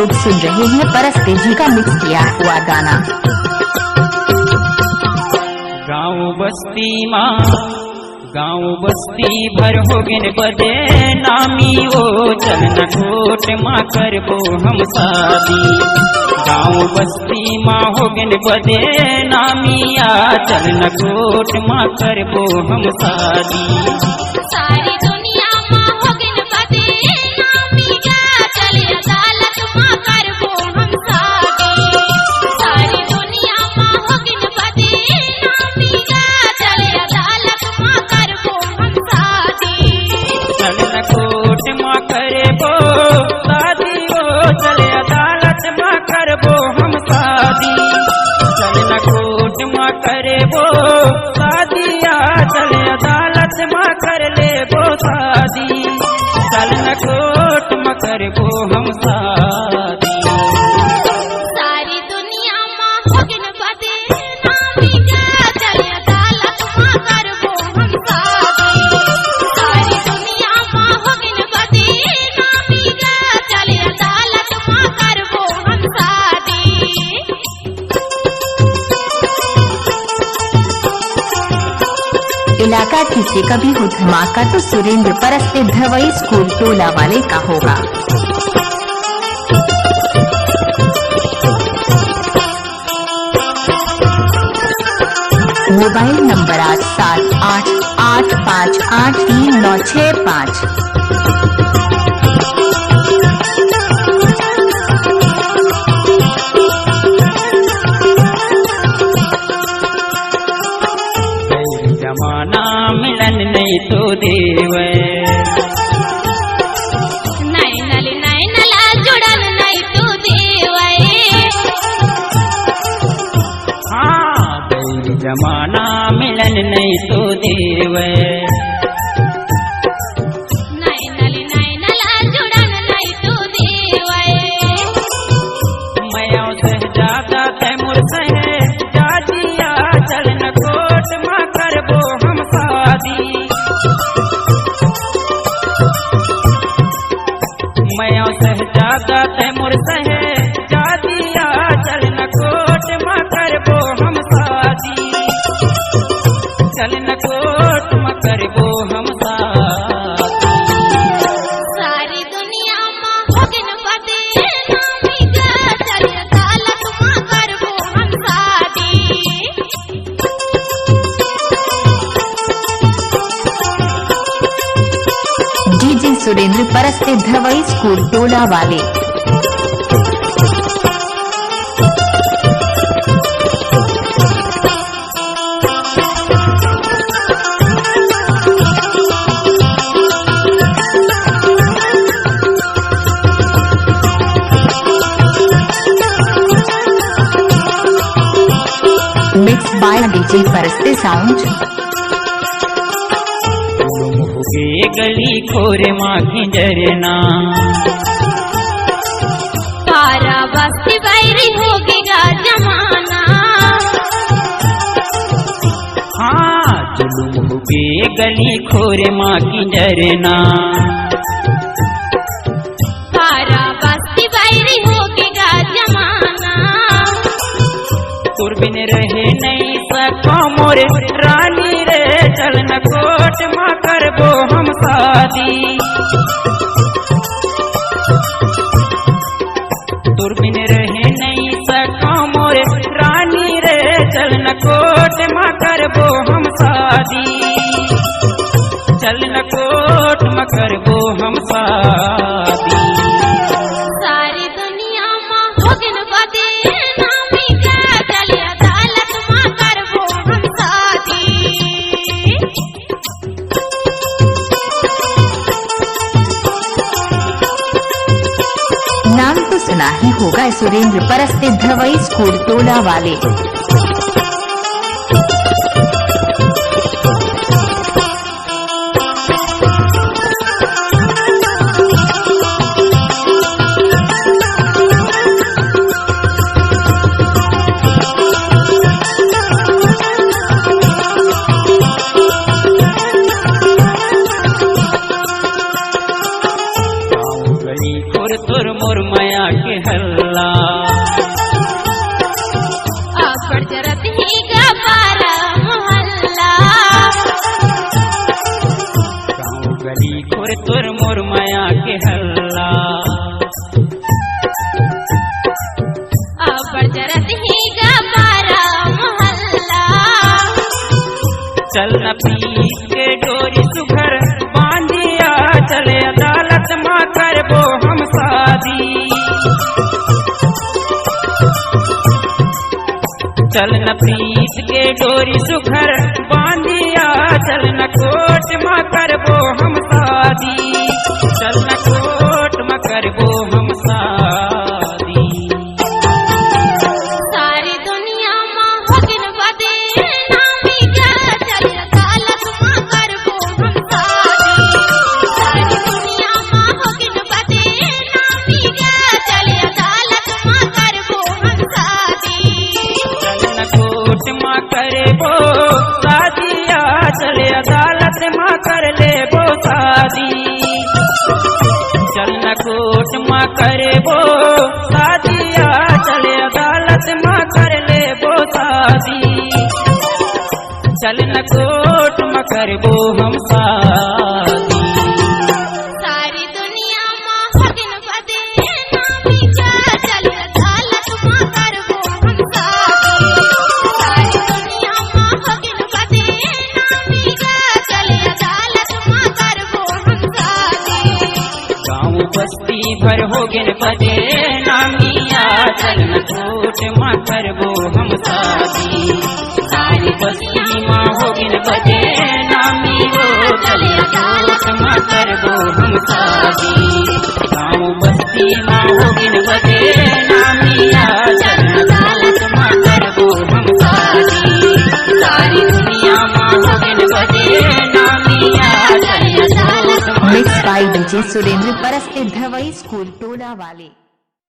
लोग सुन रहे हैं परस्ते जी का मिक्स किया हुआ गाना। गाँव बस्ती माँ गाँव बस्ती भर हो गिन बदे नामी वो चलन कोट माँ करबो हम शादी। गाँव बस्ती माँ हो गिन बदे नामिया चलन कोट माँ करबो हम शादी। सारी दुनिया माँ हो गिन बदे नामिया चले अदालत माँ करबो हम शादी। सारी दुनिया माँ हो गिन बदे नामिया चले अदालत माँ करबो हम शादी। चलन कोट माँ करबो शादी ओ चले अदालत माँ करबो हम शादी। चलन कोट माँ करबो शादिया चले अदालत माँ कर लेबो शादी। चलन कोट माँ करबो हम शादी। सारी दुनिया माँ हो गिन बदे नामिया चले अदालत माँ करबो हम शादी। सारी दुनिया माँ हो गिन बदे नामिया चले अदालत माँ करबो हम शादी। इलाका किसी का भी हो धमाका तो सुरेंद्र परस्ते धवई स्कूल टोला वाले का होगा। Mobile number 8788583965। जमाना मिलन नहीं तो देवे नैनला जुड़न नहीं तू देवे। हाँ गैर जमाना मिलन नहीं तो देवे। नैनला जुड़न नहीं तू देवे। मैं सहजादा तैमूर सहे जादिया चलन कोट माँ करबो हम शादी। मैं सहजादा तैमूर सहे जादिया चलन कोट माँ करबो हम शादी। चलन कोट माँ करबो हम शादी। सारी दुनिया माँ हो गिन बदे नामिया चले अदालत माँ करबो हम शादी। डीजे सुरेंद्र परस्ते धवई स्कूल टोला वाले। Mix by DJ Paraste sound. के गली खोरे माँ की जरना पारा बस्ती बैरी होगेगा जमाना। हाँ जुलूम के गली खोरे माँ की जरना। पारा बस्ती बैरी होगेगा जमाना। तुरबिन रहे नहीं सको मोरे रानी रे चलन कोट माँ करबो हम शादी। तुरबिन रहे नहीं सको मोरे रानी रे चलन कोट माँ करबो हम शादी। चलन कोट माँ करबो हम शादी। सारी दुनिया माँ हो गिन बदे नामिया चले अदालत माँ करबो हम शादी। नाम तो सुना ही होगा सुरेंद्र परस्ते धवई स्कूल टोला वाले। तुर मोर माया के हल गली खुर तुर मोर माया के हल्ला अब जरत ही गबारा मोहल्ला चल न पीस के डोरी सुघर बांधिया चले अदालत माँ करबो हम शादी चल न पीस के डोरी सुघर बांधिया चल न कोट माँ करबो हम शादी चल न कोट माँ करबो हम शादी सारी दुनिया माँ होगिन बदे नामी क्या चल अदालत माँ करबो हम शादी सारी दुनिया माँ होगिन बदे नामी क्या चल अदालत माँ करबो हम शादी चल न कोट माँ करबो शादिया चले अदालत माँ कर लेबो शादी चल न कोट माँ करबो शादिया चले अदालत माँ कर लेबो शादी चल न कोट माँ करबो हम शादी सारी दुनिया माँ होगिन बदे नामी क्या चल अदालत माँ करबो हम शादी सारी दुनिया माँ होगिन बदे नामी क्या चल अदालत माँ करबो हम शादी गाँव बस्ती भर होगिन बदे नामिया चल न कोट माँ करबो हम शादी सारी बस्ती माँ होगिन बदे नामी हो चल न कोट माँ करबो हम शादी गाँव बस्ती माँ होगिन बदे नामिया चल न कोट माँ करबो हम शादी सारी दुनिया माँ होगिन बदे नामिया चल न कोट माँ मिक्स बाय डीजे सुरेंद्र परस्ते धवई स्कूल टोला वाले।